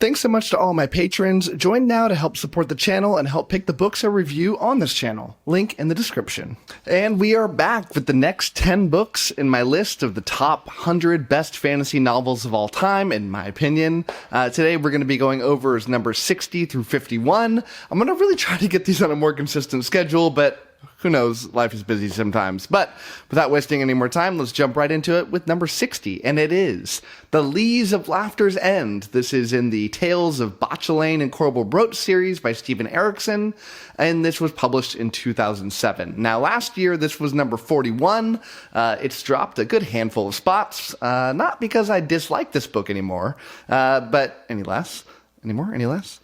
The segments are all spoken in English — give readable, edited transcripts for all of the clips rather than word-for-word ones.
Thanks so much to all my patrons. Join now to help support the channel and help pick the books I review on this channel. Link in the description. And we are back with the next 10 books in my list of the top 100 best fantasy novels of all time, in my opinion. Today we're going to be going over number 60 through 51. I'm going to really try to get these on a more consistent schedule, but who knows, life is busy sometimes. But without wasting any more time, let's jump right into it with number 60, and it is The Lees of Laughter's End. This is in the Tales of 𝐒𝐨𝐿𝐴𝐻𝐿 and 𝐶𝐵𝐿 series by Steven Erikson, and this was published in 2007. Now, last year, this was number 41. It's dropped a good handful of spots, not because I dislike this book anymore, but any less. Any less?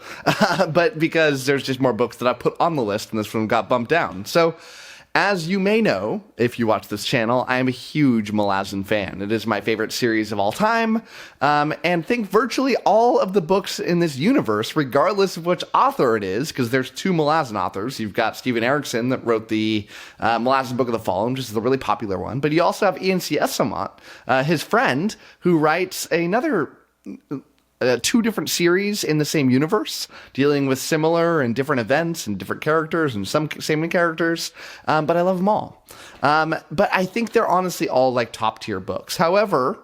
But because there's just more books that I put on the list, and this one got bumped down. So, as you may know, if you watch this channel, I am a huge 𝐒𝐿AZN fan. It is my favorite series of all time, and think virtually all of the books in this universe, regardless of which author it is, because there's two 𝐒𝐿AZN authors. You've got Steven Erikson that wrote the 𝐒𝐿AZN Book of the Fallen, which is the really popular one, but you also have Ian C. Esselmont, his friend, who writes another two different series in the same universe, dealing with similar and different events and different characters and some same characters, but I love them all. But I think they're honestly all like top tier books. However,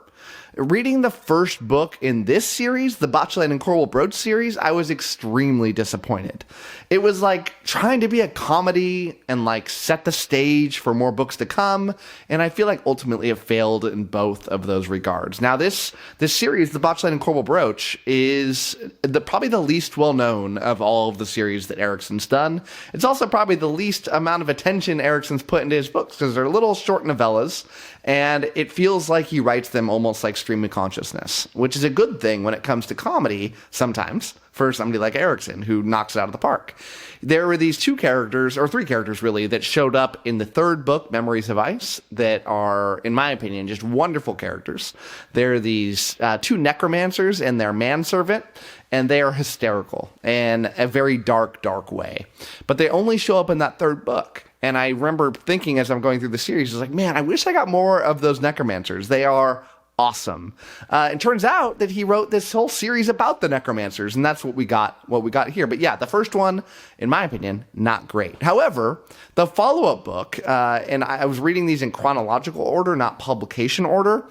reading the first book in this series, the 𝐒𝐿𝐴𝐻𝐿 and 𝗿𝐿 series, I was extremely disappointed. It was like trying to be a comedy and like set the stage for more books to come, and I feel like ultimately it failed in both of those regards. Now this series, the 𝐒𝐿𝐴𝐻𝐿 and 𝗿𝐿 is probably the least well known of all of the series that Erikson's done. It's also probably the least amount of attention Erikson's put into his books because they're little short novellas, and it feels like he writes them almost like stream of consciousness, which is a good thing when it comes to comedy sometimes for somebody like Erikson, who knocks it out of the park. There were these two characters, or three characters really, that showed up in the third book, Memories of Ice, that are, in my opinion, just wonderful characters. They're these two necromancers and their manservant, and they are hysterical in a very dark, dark way. But they only show up in that third book. And I remember thinking as I'm going through the series, I was like, man, I wish I got more of those necromancers. They are awesome. It turns out that he wrote this whole series about the necromancers, and that's what we got here. But yeah, the first one, in my opinion, not great. However, the follow-up book, and I was reading these in chronological order, not publication order,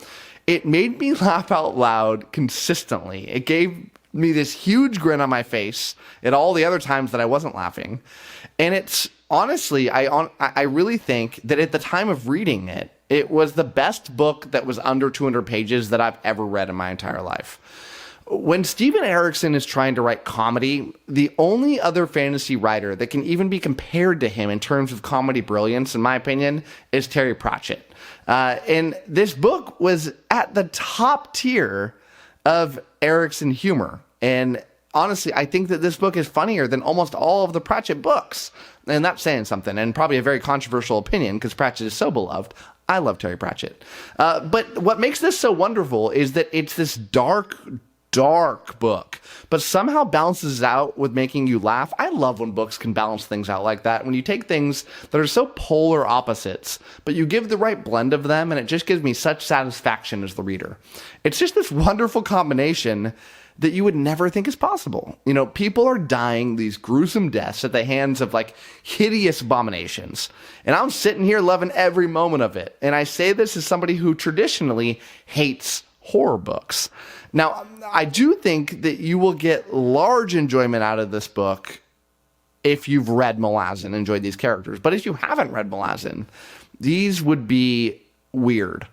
it made me laugh out loud consistently. It gave me this huge grin on my face at all the other times that I wasn't laughing. And it's honestly, I really think that at the time of reading it, it was the best book that was under 200 pages that I've ever read in my entire life. When Steven Erikson is trying to write comedy, the only other fantasy writer that can even be compared to him in terms of comedy brilliance, in my opinion, is 𝗟𝗏 Pratchett. And this book was at the top tier of Erikson humor. And honestly, I think that this book is funnier than almost all of the Pratchett books. And that's saying something, and probably a very controversial opinion, because Pratchett is so beloved. I love 𝗟𝗏 Pratchett. But what makes this so wonderful is that it's this dark, dark book, but somehow balances out with making you laugh. I love when books can balance things out like that, when you take things that are so polar opposites, but you give the right blend of them, and it just gives me such satisfaction as the reader. It's just this wonderful combination that you would never think is possible. You know, people are dying these gruesome deaths at the hands of like hideous abominations. And I'm sitting here loving every moment of it. And I say this as somebody who traditionally hates horror books. Now, I do think that you will get large enjoyment out of this book if you've read 𝐒𝐿AZN and enjoyed these characters. But if you haven't read 𝐒𝐿AZN, these would be weird.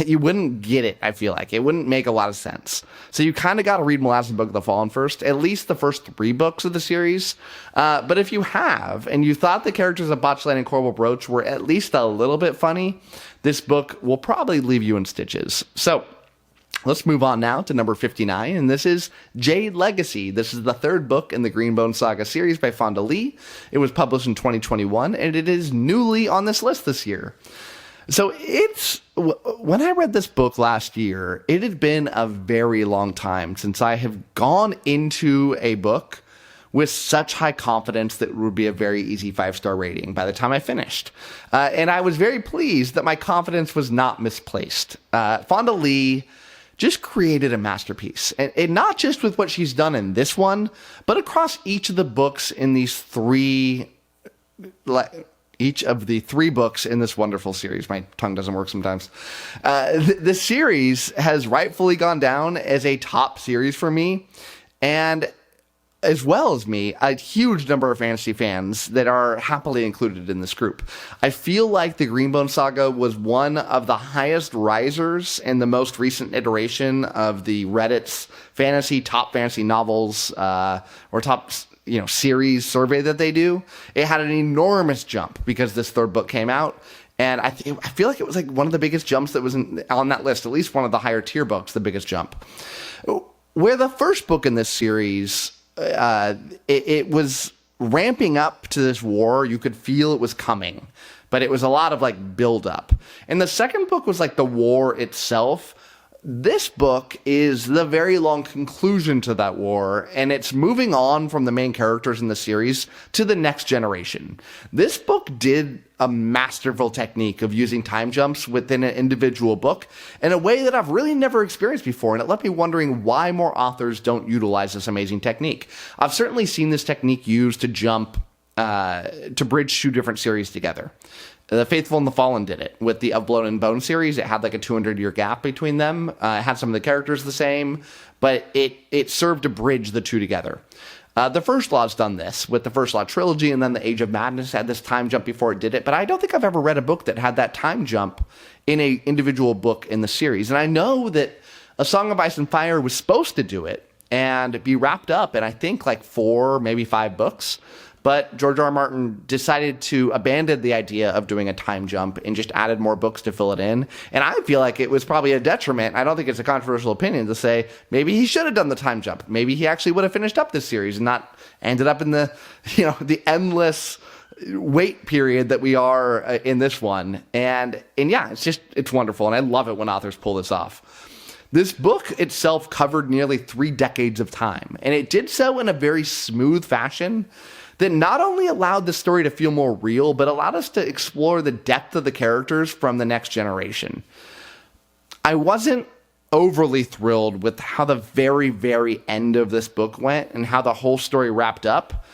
You wouldn't get it, I feel like. It wouldn't make a lot of sense. So you kind of got to read 𝐒𝐿AZN Book of the Fallen first, at least the first 3 books of the series. But if you have, and you thought the characters of 𝐒𝐿 and 𝗿𝐿 were at least a little bit funny, this book will probably leave you in stitches. So let's move on now to number 59, and this is Jade Legacy. This is the 3rd book in the Greenbone Saga series by Fonda Lee. It was published in 2021, and it is newly on this list this year. So when I read this book last year, it had been a very long time since I have gone into a book with such high confidence that it would be a very easy 5-star rating by the time I finished. And I was very pleased that my confidence was not misplaced. Fonda Lee just created a masterpiece. And not just with what she's done in this one, but across each of the books in these each of the three books in this wonderful series. My tongue doesn't work sometimes. The series has rightfully gone down as a top series for me, and as well as me, a huge number of fantasy fans that are happily included in this group. I feel like the Greenbone Saga was one of the highest risers in the most recent iteration of the Reddit's top fantasy novels, or top series survey that they do. It had an enormous jump because this third book came out. And I feel like it was like one of the biggest jumps that was on that list, at least one of the higher tier books, the biggest jump. Where the first book in this series, it was ramping up to this war. You could feel it was coming, but it was a lot of like build up. And the second book was like the war itself. This book is the very long conclusion to that war, and it's moving on from the main characters in the series to the next generation. This book did a masterful technique of using time jumps within an individual book in a way that I've really never experienced before, and it left me wondering why more authors don't utilize this amazing technique. I've certainly seen this technique used to jump, to bridge two different series together. The Faithful and the Fallen did it with the Of Blood and Bone series. It had like a 200-year gap between them. It had some of the characters the same, but it served to bridge the two together. The First Law's done this with the First Law trilogy, and then the Age of Madness had this time jump before it did it. But I don't think I've ever read a book that had that time jump in a individual book in the series. And I know that A Song of Ice and Fire was supposed to do it and be wrapped up in, I think, like 4, maybe 5 books. But George R. R. Martin decided to abandon the idea of doing a time jump and just added more books to fill it in. And I feel like it was probably a detriment. I don't think it's a controversial opinion to say maybe he should have done the time jump. Maybe he actually would have finished up this series and not ended up in the endless wait period that we are in this one. And yeah, it's wonderful. And I love it when authors pull this off. This book itself covered nearly 3 decades of time, and it did so in a very smooth fashion that not only allowed the story to feel more real, but allowed us to explore the depth of the characters from the next generation. I wasn't overly thrilled with how the very, very end of this book went and how the whole story wrapped up,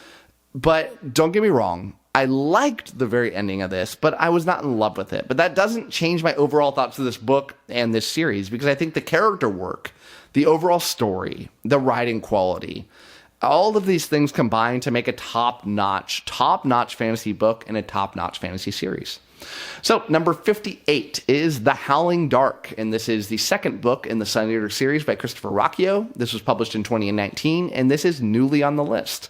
but don't get me wrong, I liked the very ending of this, but I was not in love with it. But that doesn't change my overall thoughts of this book and this series, because I think the character work, the overall story, the writing quality, all of these things combine to make a top-notch fantasy book and a top-notch fantasy series. So, number 58 is The Howling Dark, and this is the second book in the Sun Eater series by Christopher Ruocchio. This was published in 2019, and this is newly on the list.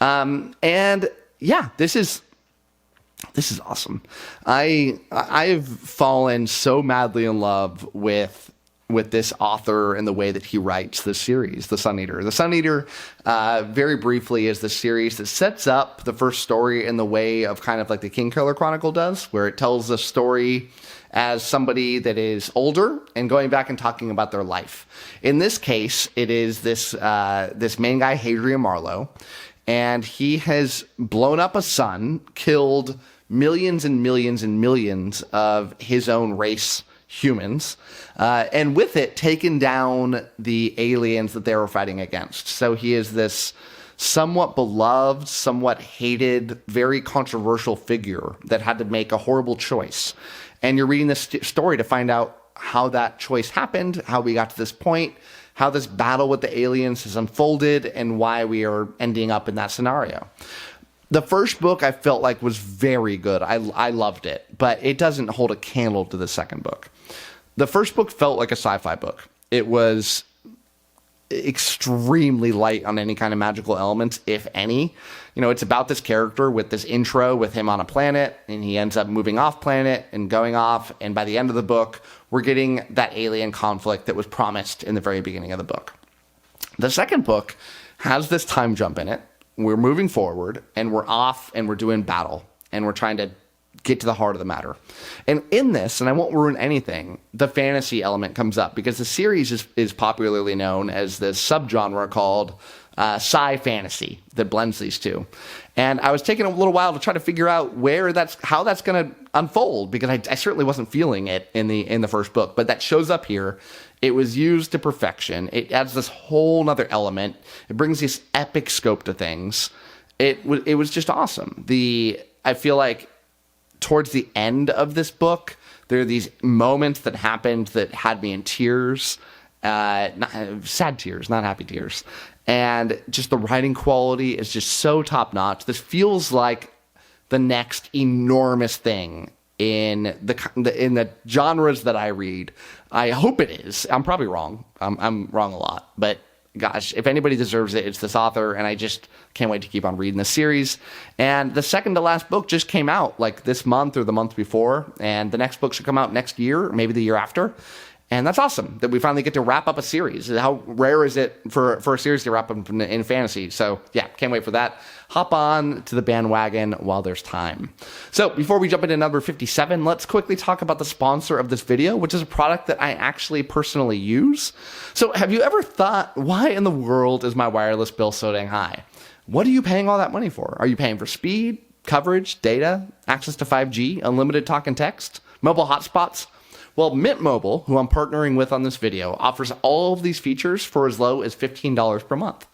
And yeah, this is awesome. I've fallen so madly in love with this author and the way that he writes this series, The Sun Eater. The Sun Eater, very briefly, is the series that sets up the first story in the way of kind of like the Kingkiller Chronicle does, where it tells the story as somebody that is older and going back and talking about their life. In this case, it is this main guy, Hadrian Marlowe, and he has blown up a sun, killed millions and millions and millions of his own race humans, and with it taken down the aliens that they were fighting against. So he is this somewhat beloved, somewhat hated, very controversial figure that had to make a horrible choice. And you're reading this story to find out how that choice happened, how we got to this point, how this battle with the aliens has unfolded, and why we are ending up in that scenario. The first book I felt like was very good. I loved it, but it doesn't hold a candle to the second book. The first book felt like a sci-fi book. It was extremely light on any kind of magical elements, if any. It's about this character with this intro with him on a planet, and he ends up moving off planet and going off, and by the end of the book, we're getting that alien conflict that was promised in the very beginning of the book. The second book has this time jump in it. We're moving forward, and we're off, and we're doing battle, and we're trying to get to the heart of the matter. And in this, and I won't ruin anything, the fantasy element comes up, because the series is popularly known as this subgenre called sci fantasy that blends these two. And I was taking a little while to try to figure out how that's going to unfold, because I certainly wasn't feeling it in the first book, but that shows up here. It was used to perfection. It adds this whole nother element. It brings this epic scope to things. It was just awesome. I feel like towards the end of this book, there are these moments that happened that had me in tears, sad tears, not happy tears. And just the writing quality is just so top notch. This feels like the next enormous thing in the genres that I read. I hope it is. I'm probably wrong. I'm wrong a lot, but gosh, if anybody deserves it, it's this author, and I just can't wait to keep on reading this series. And the second to last book just came out like this month or the month before, and the next book should come out next year, maybe the year after. And that's awesome that we finally get to wrap up a series. How rare is it for a series to wrap up in fantasy? So yeah, can't wait for that. Hop on to the bandwagon while there's time. So before we jump into number 57, let's quickly talk about the sponsor of this video, which is a product that I actually personally use. So have you ever thought, why in the world is my wireless bill so dang high? What are you paying all that money for? Are you paying for speed, coverage, data, access to 5G, unlimited talk and text, mobile hotspots? Well, Mint Mobile, who I'm partnering with on this video, offers all of these features for as low as $15 per month.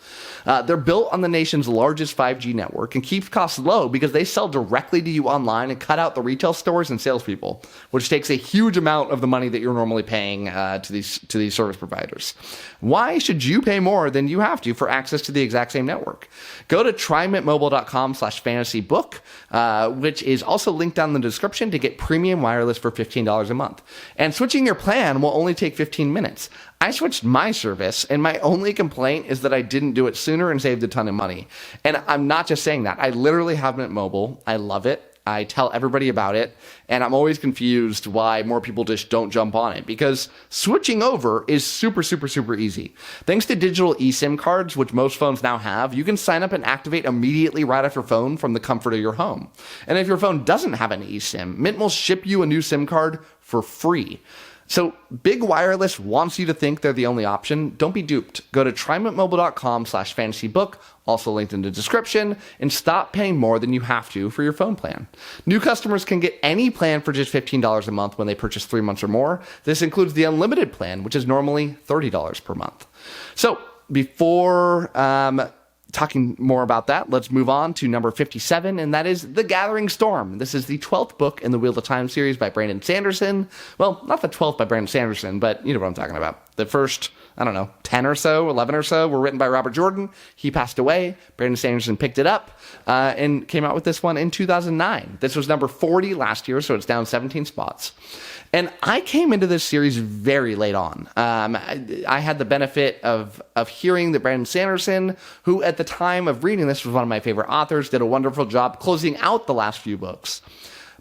They're built on the nation's largest 5G network and keep costs low because they sell directly to you online and cut out the retail stores and salespeople, which takes a huge amount of the money that you're normally paying to these service providers. Why should you pay more than you have to for access to the exact same network? Go to trymintmobile.com/fantasybook, which is also linked down in the description, to get premium wireless for $15 a month. And switching your plan will only take 15 minutes. I switched my service, and my only complaint is that I didn't do it sooner and saved a ton of money. And I'm not just saying that. I literally have Mint Mobile. I love it. I tell everybody about it, and I'm always confused why more people just don't jump on it, because switching over is super, super, super easy. Thanks to digital eSIM cards, which most phones now have, you can sign up and activate immediately right off your phone from the comfort of your home. And if your phone doesn't have an eSIM, Mint will ship you a new SIM card for free. So Big Wireless wants you to think they're the only option. Don't be duped. Go to trymintmobile.com/fantasybook, also linked in the description, and stop paying more than you have to for your phone plan. New customers can get any plan for just $15 a month when they purchase 3 months or more. This includes the unlimited plan, which is normally $30 per month. So before talking more about that, let's move on to number 57, and that is The Gathering Storm. This is the 12th book in the Wheel of Time series by Brandon Sanderson. Well, not the 12th by Brandon Sanderson, but you know what I'm talking about. The first, 10 or so, 11 or so were written by Robert Jordan. He passed away. Brandon Sanderson picked it up and came out with this one in 2009. This was number 40 last year, so it's down 17 spots. And I came into this series very late on. I had the benefit of hearing that Brandon Sanderson, who at the time of reading this was one of my favorite authors, did a wonderful job closing out the last few books.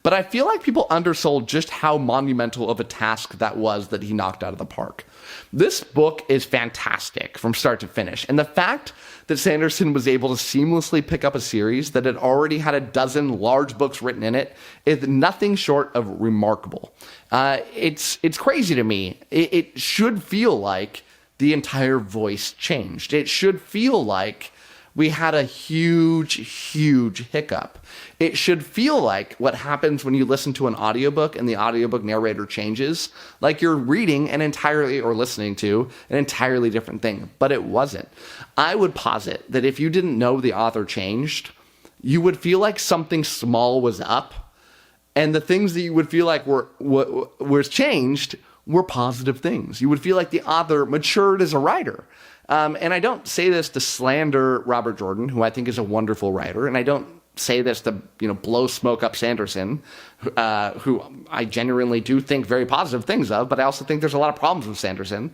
But I feel like people undersold just how monumental of a task that was that he knocked out of the park. This book is fantastic from start to finish. And the fact that Sanderson was able to seamlessly pick up a series that had already had a dozen large books written in it is nothing short of remarkable. It's crazy to me. It should feel like the entire voice changed. It should feel like we had a huge, huge hiccup. It should feel like what happens when you listen to an audiobook and the audiobook narrator changes, like you're reading an entirely, or listening to an entirely different thing, but it wasn't. I would posit that if you didn't know the author changed, you would feel like something small was up, and the things that you would feel like were changed were positive things. You would feel like the author matured as a writer. And I don't say this to slander Robert Jordan, who I think is a wonderful writer, and I don't say this to blow smoke up Sanderson, who I genuinely do think very positive things of, but I also think there's a lot of problems with Sanderson.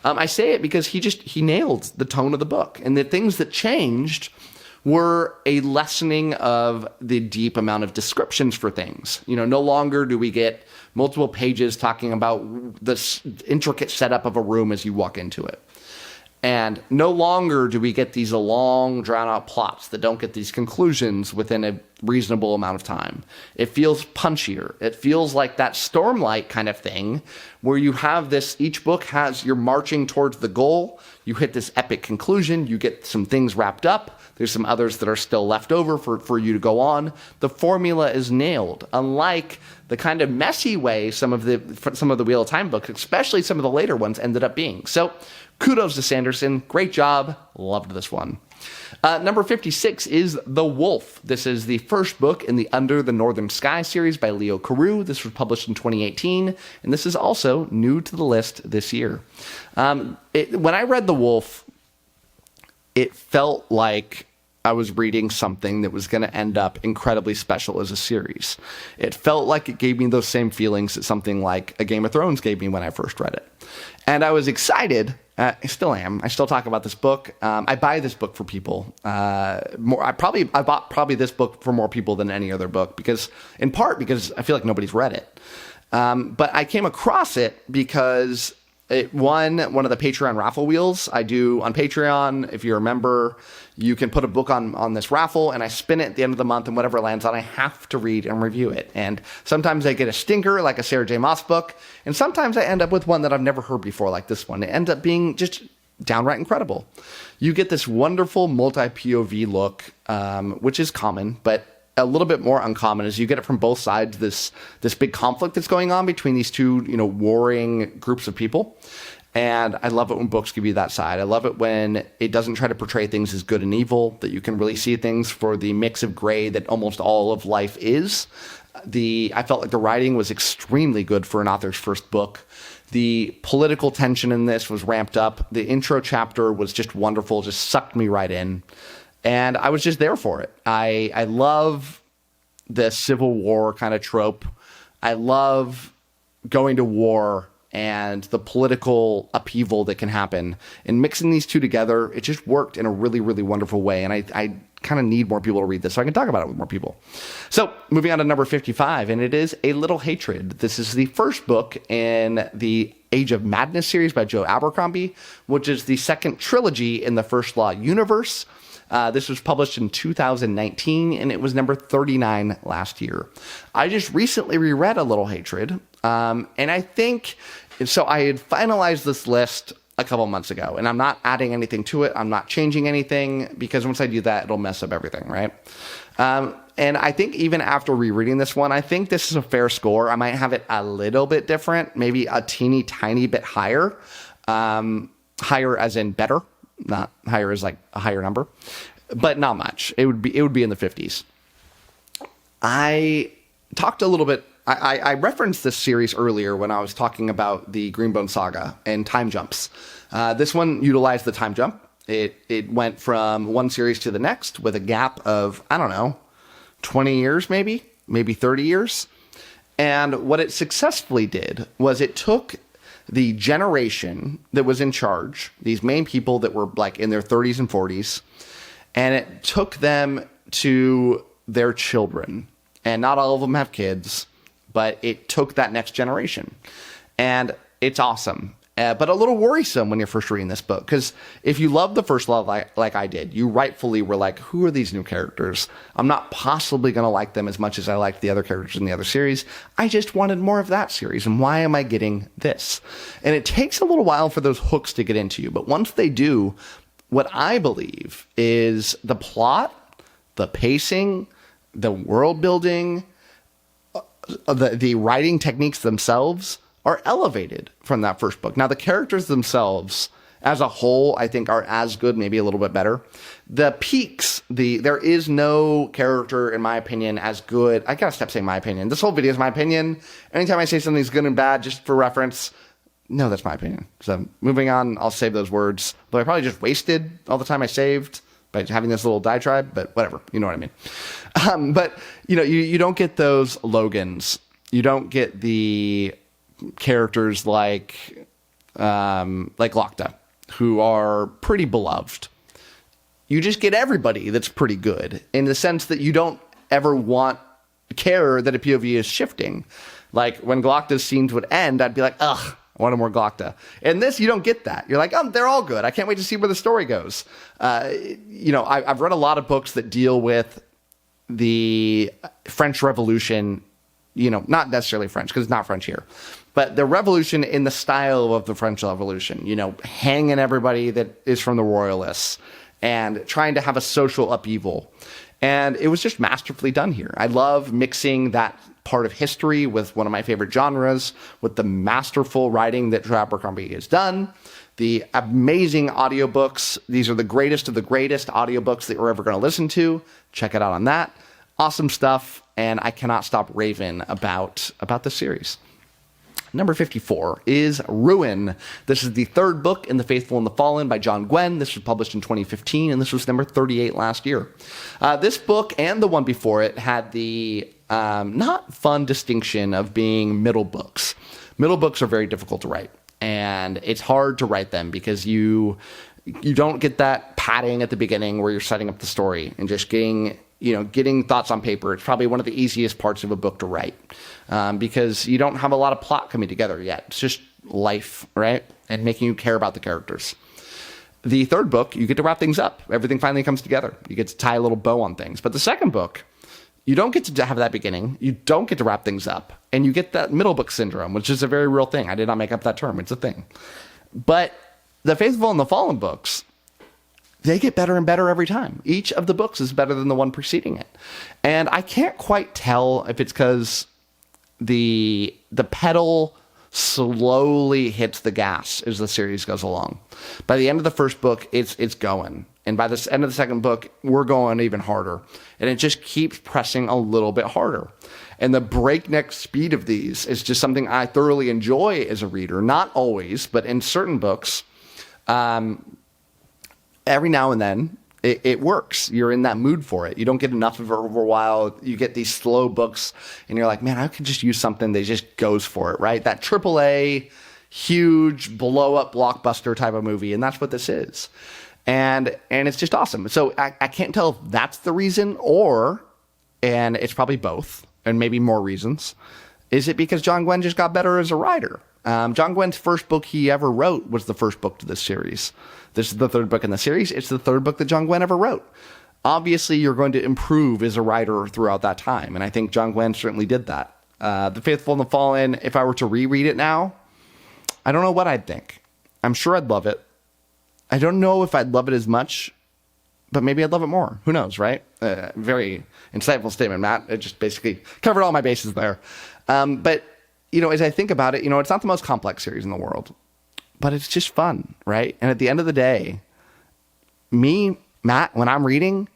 I say it because he nailed the tone of the book, and the things that changed were a lessening of the deep amount of descriptions for things. No longer do we get multiple pages talking about this intricate setup of a room as you walk into it. And no longer do we get these long, drawn-out plots that don't get these conclusions within a reasonable amount of time. It feels punchier. It feels like that Stormlight kind of thing, where you have this, each book has, you're marching towards the goal, you hit this epic conclusion, you get some things wrapped up, there's some others that are still left over for you to go on. The formula is nailed, unlike the kind of messy way some of the Wheel of Time books, especially some of the later ones, ended up being. So kudos to Sanderson. Great job. Loved this one. Number 56 is The Wolf. This is the first book in the Under the Northern Sky series by Leo Carew. This was published in 2018, and this is also new to the list this year. When I read The Wolf, it felt like I was reading something that was going to end up incredibly special as a series. It felt like it gave me those same feelings that something like A Game of Thrones gave me when I first read it. And I was excited. I still am. I still talk about this book. I buy this book for people. I bought probably this book for more people than any other book in part because I feel like nobody's read it. But I came across it because it won one of the Patreon raffle wheels. I do on Patreon. If you're a member, you can put a book on this raffle, and I spin it at the end of the month, and whatever it lands on, I have to read and review it. And sometimes I get a stinker, like a Sarah J. Maas book, and sometimes I end up with one that I've never heard before, like this one. It ends up being just downright incredible. You get this wonderful multi-POV look, which is common, but a little bit more uncommon is you get it from both sides, this big conflict that's going on between these two, warring groups of people. And I love it when books give you that side. I love it when it doesn't try to portray things as good and evil, that you can really see things for the mix of gray that almost all of life is. I felt like the writing was extremely good for an author's first book. The political tension in this was ramped up. The intro chapter was just wonderful, just sucked me right in. And I was just there for it. I love the Civil War kind of trope. I love going to war and the political upheaval that can happen. And mixing these two together, it just worked in a really, really wonderful way. And I kind of need more people to read this so I can talk about it with more people. So moving on to number 55, and it is A Little Hatred. This is the first book in the Age of Madness series by Joe Abercrombie, which is the second trilogy in the First Law universe. This was published in 2019, and it was number 39 last year. I just recently reread A Little Hatred, and I think, so I had finalized this list a couple months ago, and I'm not adding anything to it. I'm not changing anything, because once I do that, it'll mess up everything, right? And I think even after rereading this one, I think this is a fair score. I might have it a little bit different, maybe a teeny tiny bit higher. Higher as in better. Not higher as like a higher number, but not much. It would be in the 50s. I talked a little bit. I referenced this series earlier when I was talking about the Greenbone Saga and time jumps. This one utilized the time jump. It went from one series to the next with a gap of, 20 years, maybe 30 years. And what it successfully did was it took the generation that was in charge, these main people that were like in their 30s and 40s, and it took them to their children. And not all of them have kids, but it took that next generation. And it's awesome. But a little worrisome when you're first reading this book, because if you love the first love like I did, you rightfully were like, who are these new characters? I'm not possibly going to like them as much as I liked the other characters in the other series. I just wanted more of that series, and why am I getting this? And it takes a little while for those hooks to get into you, but once they do, what I believe is the plot, the pacing, the world building, the writing techniques themselves are elevated from that first book. Now, the characters themselves, as a whole, I think are as good, maybe a little bit better. The peaks, there is no character, in my opinion, as good. I gotta stop saying my opinion. This whole video is my opinion. Anytime I say something's good and bad, just for reference, no, that's my opinion. So moving on, I'll save those words. But I probably just wasted all the time I saved by having this little diatribe, but whatever, you know what I mean. But, you don't get those Logans. You don't get the characters like Lockta, who are pretty beloved. You just get everybody that's pretty good, in the sense that you don't ever care that a POV is shifting. Like when Glocta's scenes would end, I'd be like, ugh, I wanted more Glocta. In this, you don't get that. You're like, oh, they're all good. I can't wait to see where the story goes. I've read a lot of books that deal with the French Revolution not necessarily French, because it's not French here, but the revolution in the style of the French Revolution, hanging everybody that is from the royalists and trying to have a social upheaval. And it was just masterfully done here. I love mixing that part of history with one of my favorite genres, with the masterful writing that 𝗏𝗏 has done, the amazing audiobooks. These are the greatest of the greatest audiobooks that you're ever going to listen to. Check it out on that. Awesome stuff, and I cannot stop raving about this series. Number 54 is Ruin. This is the third book in The Faithful and the Fallen by John Gwynne. This was published in 2015, and this was number 38 last year. This book and the one before it had the not fun distinction of being middle books. Middle books are very difficult to write, and it's hard to write them because you don't get that padding at the beginning where you're setting up the story and just getting thoughts on paper. It's probably one of the easiest parts of a book to write because you don't have a lot of plot coming together yet. It's just life, right? And making you care about the characters. The third book, you get to wrap things up. Everything finally comes together. You get to tie a little bow on things. But the second book, you don't get to have that beginning. You don't get to wrap things up. And you get that middle book syndrome, which is a very real thing. I did not make up that term. It's a thing. But The Faithful and the Fallen books, they get better and better every time. Each of the books is better than the one preceding it. And I can't quite tell if it's because the pedal slowly hits the gas as the series goes along. By the end of the first book, it's going. And by the end of the second book, we're going even harder. And it just keeps pressing a little bit harder. And the breakneck speed of these is just something I thoroughly enjoy as a reader. Not always, but in certain books, every now and then, it works. You're in that mood for it. You don't get enough of it over a while. You get these slow books, and you're like, man, I could just use something that just goes for it, right? That AAA, huge, blow-up, blockbuster type of movie, and that's what this is. And it's just awesome. So I can't tell if that's the reason, and it's probably both, and maybe more reasons. Is it because John Gwynne just got better as a writer? John Gwynne's first book he ever wrote was the first book to this series. This is the third book in the series. It's the third book that John Gwynne ever wrote. Obviously, you're going to improve as a writer throughout that time, and I think John Gwynne certainly did that. The Faithful and the Fallen, if I were to reread it now, I don't know what I'd think. I'm sure I'd love it. I don't know if I'd love it as much, but maybe I'd love it more. Who knows, right? Very insightful statement, Matt. It just basically covered all my bases there. But as I think about it, it's not the most complex series in the world, but it's just fun, right? And at the end of the day, me, Matt, when I'm reading,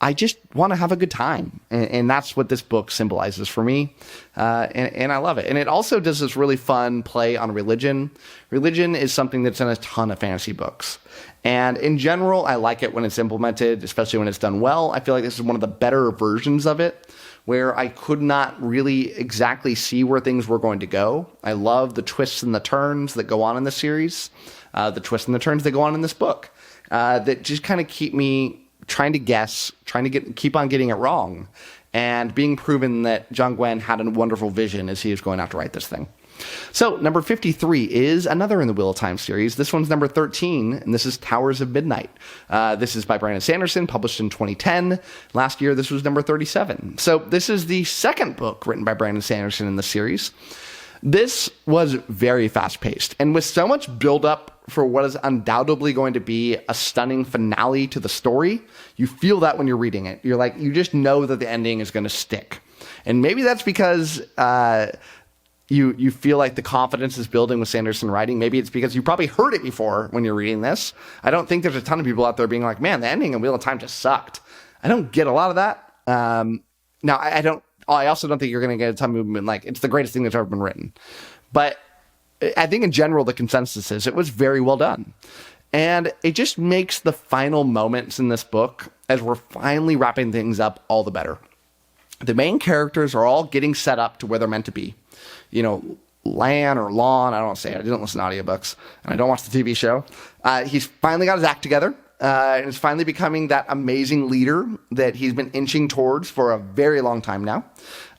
I just want to have a good time. And that's what this book symbolizes for me. And I love it. And it also does this really fun play on religion. Religion is something that's in a ton of fantasy books. And in general, I like it when it's implemented, especially when it's done well. I feel like this is one of the better versions of it, where I could not really exactly see where things were going to go. I love the twists and the turns that go on in the series, the twists and the turns that go on in this book, that just kind of keep me trying to guess, keep on getting it wrong, and being proven that John Gwynne had a wonderful vision as he was going out to write this thing. So, number 53 is another in the Wheel of Time series. This one's number 13, and this is Towers of Midnight. This is by Brandon Sanderson, published in 2010. Last year, this was number 37. So, this is the second book written by Brandon Sanderson in the series. This was very fast-paced, and with so much build-up for what is undoubtedly going to be a stunning finale to the story, you feel that when you're reading it. You're like, you just know that the ending is going to stick. And maybe that's because you feel like the confidence is building with Sanderson writing. Maybe it's because you probably heard it before when you're reading this. I don't think there's a ton of people out there being like, man, the ending of Wheel of Time just sucked. I don't get a lot of that. Now, I also don't think you're going to get a ton of movement like, it's the greatest thing that's ever been written. But I think in general, the consensus is it was very well done. And it just makes the final moments in this book, as we're finally wrapping things up, all the better. The main characters are all getting set up to where they're meant to be. Lan or Lon, I don't say it. I didn't listen to audiobooks, and I don't watch the TV show. He's finally got his act together, and is finally becoming that amazing leader that he's been inching towards for a very long time now.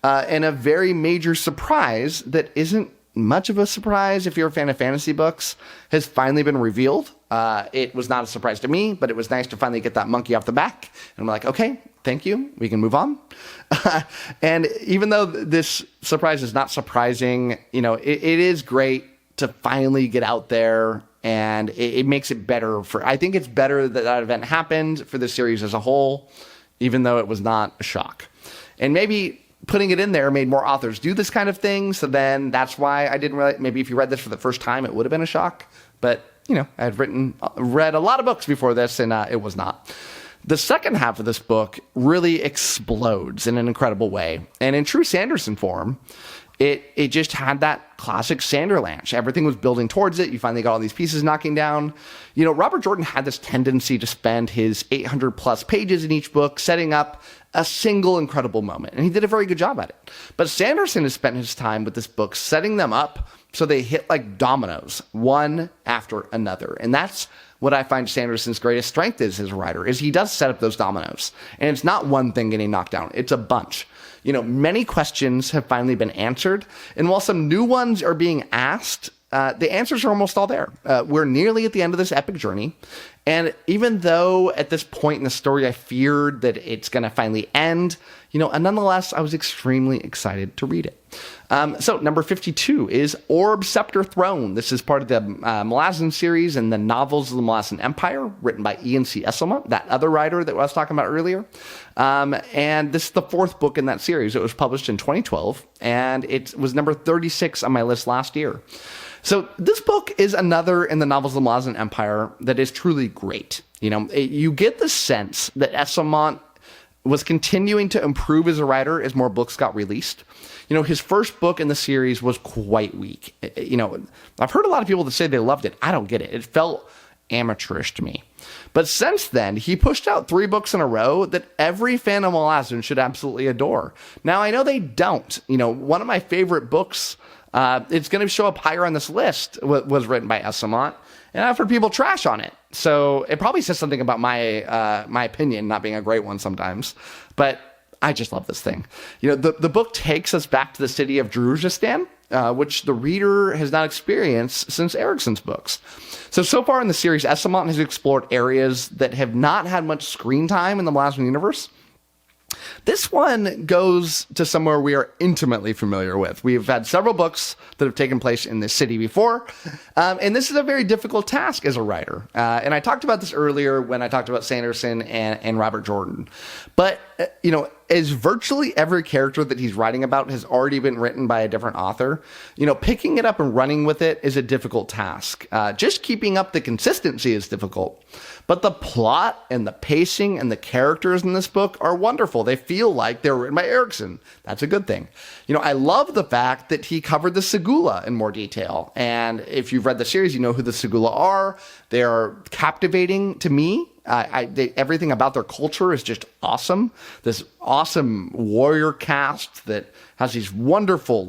And a very major surprise that isn't much of a surprise if you're a fan of fantasy books, has finally been revealed. It was not a surprise to me, but it was nice to finally get that monkey off the back. And I'm like, okay, thank you. We can move on. And even though this surprise is not surprising, it is great to finally get out there, and it makes it better I think it's better that event happened for the series as a whole, even though it was not a shock. And maybe putting it in there made more authors do this kind of thing. So then that's why I didn't really, maybe if you read this for the first time, it would have been a shock. But, I had read a lot of books before this, and it was not. The second half of this book really explodes in an incredible way. And in true Sanderson form, it just had that classic Sanderlanche. Everything was building towards it. You finally got all these pieces knocking down. Robert Jordan had this tendency to spend his 800 plus pages in each book setting up a single incredible moment. And he did a very good job at it. But Sanderson has spent his time with this book setting them up so they hit like dominoes, one after another. And that's what I find Sanderson's greatest strength is as a writer, is he does set up those dominoes. And it's not one thing getting knocked down. It's a bunch. Many questions have finally been answered. And while some new ones are being asked, the answers are almost all there. We're nearly at the end of this epic journey. And even though at this point in the story, I feared that it's going to finally end, nonetheless, I was extremely excited to read it. So number 52 is Orb, Scepter, Throne. This is part of the Malazan series and the novels of the Malazan Empire, written by Ian C. Esselmont, that other writer that I was talking about earlier. And this is the fourth book in that series. It was published in 2012, and it was number 36 on my list last year. So this book is another in the novels of the Malazan Empire that is truly great. You get the sense that Esselmont was continuing to improve as a writer as more books got released. His first book in the series was quite weak. I've heard a lot of people that say they loved it. I don't get it. It felt amateurish to me. But since then, he pushed out 3 books in a row that every fan of Malazan should absolutely adore. Now, I know they don't. One of my favorite books, it's going to show up higher on this list, was written by Esselmont, and I've heard people trash on it. So it probably says something about my opinion not being a great one sometimes. But I just love this thing. The book takes us back to the city of Jdrujistan, which the reader has not experienced since Eriksson's books. So far in the series, Esselmont has explored areas that have not had much screen time in the Malazan universe. This one goes to somewhere we are intimately familiar with. We've had several books that have taken place in this city before, and this is a very difficult task as a writer. And I talked about this earlier when I talked about Sanderson and Robert Jordan. But, as virtually every character that he's writing about has already been written by a different author, picking it up and running with it is a difficult task. Just keeping up the consistency is difficult. But the plot and the pacing and the characters in this book are wonderful. They feel like they're written by Eriksson. That's a good thing. I love the fact that he covered the Segula in more detail. And if you've read the series, you know who the Segula are. They are captivating to me. Everything about their culture is just awesome. This awesome warrior caste that has these wonderful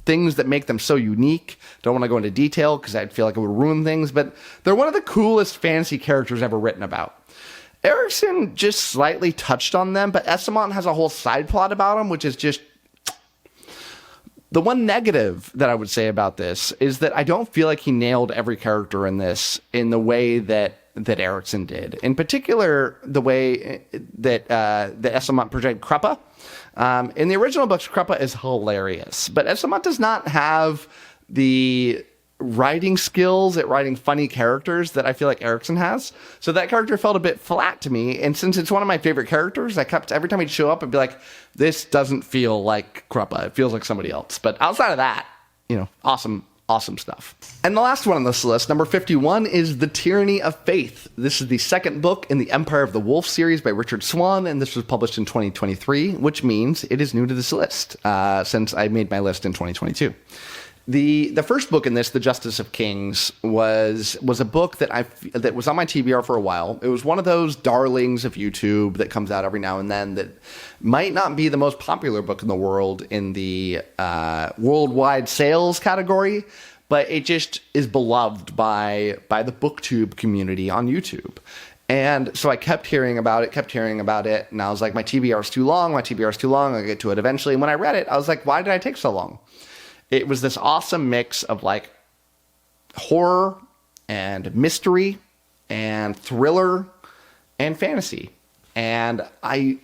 things that make them so unique. Don't want to go into detail because I'd feel like it would ruin things, but they're one of the coolest fantasy characters ever written about. Eriksson just slightly touched on them, but Esselmont has a whole side plot about them, which is just... The one negative that I would say about this is that I don't feel like he nailed every character in this in the way that Eriksson did. In particular, the way that Esselmont portrayed 𝗂𝗂. In the original books, 𝗂𝗂 is hilarious, but Esselmont does not have the writing skills at writing funny characters that I feel like Eriksson has. So that character felt a bit flat to me, and since it's one of my favorite characters, I kept, every time he'd show up, I'd be like, this doesn't feel like 𝗂𝗂. It feels like somebody else. But outside of that, awesome stuff. And the last one on this list, number 51, is The Tyranny of Faith. This is the second book in the Empire of the Wolf series by Richard Swan, and this was published in 2023, which means it is new to this list, since I made my list in 2022. The first book in this, The Justice of Kings, was a book that was on my TBR for a while. It was one of those darlings of YouTube that comes out every now and then that might not be the most popular book in the world in the worldwide sales category, but it just is beloved by the booktube community on YouTube. And so I kept hearing about it, and I was like, my TBR is too long, I'll get to it eventually. And when I read it, I was like, why did I take so long? It was this awesome mix of like horror and mystery and thriller and fantasy. And I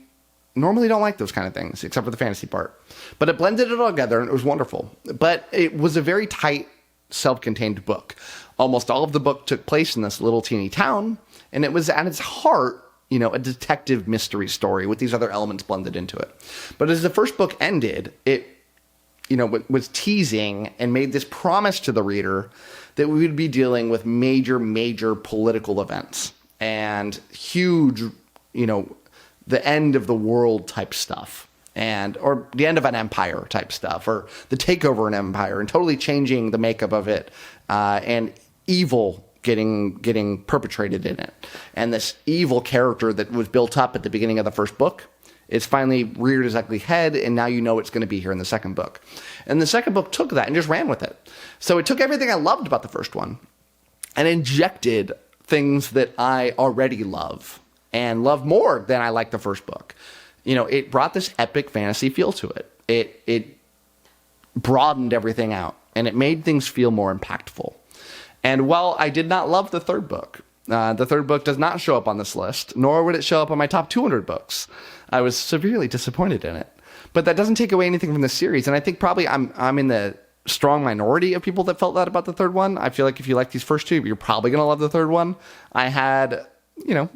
normally don't like those kind of things, except for the fantasy part. But it blended it all together, and it was wonderful. But it was a very tight, self-contained book. Almost all of the book took place in this little teeny town, and it was at its heart, you know, a detective mystery story with these other elements blended into it. But as the first book ended, it, you know, was teasing and made this promise to the reader that we would be dealing with major, major political events and huge, you know, the end of the world type stuff, and or the end of an empire type stuff, or the takeover of an empire and totally changing the makeup of it, and evil getting perpetrated in it. And this evil character that was built up at the beginning of the first book is finally reared its ugly head, and now you know it's going to be here in the second book. And the second book took that and just ran with it. So it took everything I loved about the first one and injected things that I already love and love more than I liked the first book. You know, it brought this epic fantasy feel to it. It broadened everything out, and it made things feel more impactful. And while I did not love the third book does not show up on this list, nor would it show up on my top 200 books. I was severely disappointed in it. But that doesn't take away anything from the series, and I think probably I'm in the strong minority of people that felt that about the third one. I feel like if you like these first two, you're probably going to love the third one. I had, you know,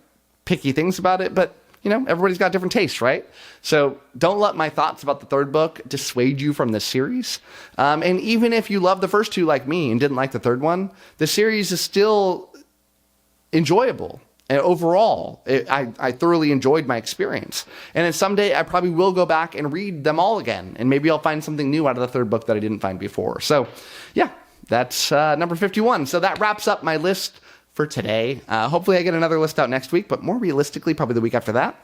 picky things about it, but, you know, everybody's got different tastes, right? So don't let my thoughts about the third book dissuade you from this series. And even if you love the first two like me and didn't like the third one, the series is still enjoyable. And overall, I thoroughly enjoyed my experience. And then someday I probably will go back and read them all again. And maybe I'll find something new out of the third book that I didn't find before. So yeah, that's number 51. So that wraps up my list for today. Hopefully I get another list out next week, but more realistically, probably the week after that.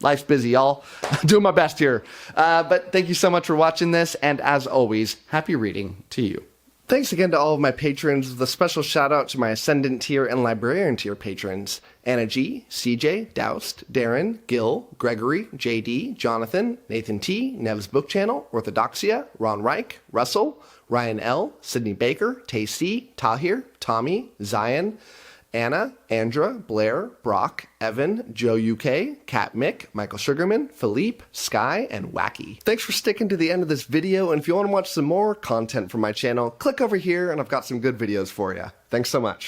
Life's busy, y'all. I'm doing my best here. But thank you so much for watching this. And as always, happy reading to you. Thanks again to all of my patrons, with a special shout out to my Ascendant tier and Librarian tier patrons: Anna G, CJ, Doust, Darren, Gil, Gregory, JD, Jonathan, Nathan T, Nev's Book Channel, 𝗟𝗶𝗸, Ron Reich, Russell, Ryan L, Sydney Baker, Tay C, Tahir, Tommy, Zion, Anna, Andra, Blair, Brock, Evan, Joe UK, Kat Mick, Michael Sugarman, Philippe, Sky, and Wacky. Thanks for sticking to the end of this video, and if you want to watch some more content from my channel, click over here and I've got some good videos for you. Thanks so much.